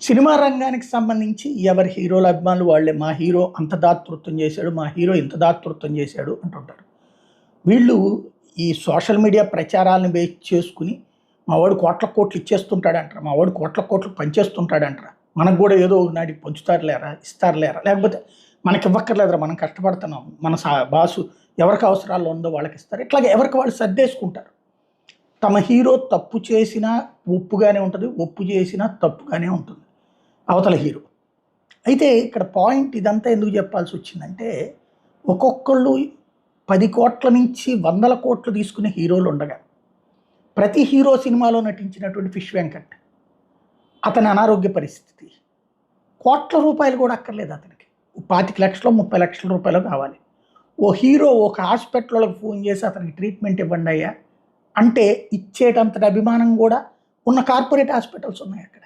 Cinema రంగానికి సంబంధించి ఎవరి హీరోల అభిమానులు వాళ్ళే. మా హీరో అంత దాతృత్వం చేశాడు, మా హీరో ఇంత దాతృత్వం చేశాడు అంటుంటారు. వీళ్ళు ఈ సోషల్ మీడియా ప్రచారాలను బేస్ చేసుకుని మావాడు కోట్ల కోట్లు ఇచ్చేస్తుంటాడంటారు, మావాడు కోట్ల కోట్లు పనిచేస్తుంటాడంటారా, మనకు కూడా ఏదో నాటికి పంచుతారులేరా, ఇస్తారులేరా, లేకపోతే మనకి ఇవ్వక్కర్లేదురా, మనం కష్టపడుతున్నాం, మన బాసు ఎవరికి అవసరాల్లో ఉందో వాళ్ళకి ఇస్తారు, ఇట్లాగే ఎవరికి వాళ్ళు సర్దేసుకుంటారు. తమ హీరో తప్పు చేసినా ఒప్పుగానే ఉంటుంది, ఒప్పు చేసినా తప్పుగానే ఉంటుంది అవతల హీరో. అయితే ఇక్కడ పాయింట్ ఇదంతా ఎందుకు చెప్పాల్సి వచ్చిందంటే, ఒక్కొక్కళ్ళు 10 కోట్ల నుంచి 100 కోట్లు తీసుకునే హీరోలు ఉండగా, ప్రతి హీరో సినిమాలో నటించినటువంటి ఫిష్ వెంకట్, అతని అనారోగ్య పరిస్థితి కోట్ల రూపాయలు కూడా అక్కర్లేదు అతనికి, 25 లక్షలు 30 లక్షల రూపాయలు కావాలి. ఓ హీరో ఒక హాస్పిటల్కి ఫోన్ చేసి అతనికి ట్రీట్మెంట్ ఇవ్వండి అయ్యా అంటే ఇచ్చేటంతటి అభిమానం కూడా ఉన్న కార్పొరేట్ హాస్పిటల్స్ ఉన్నాయి అక్కడ.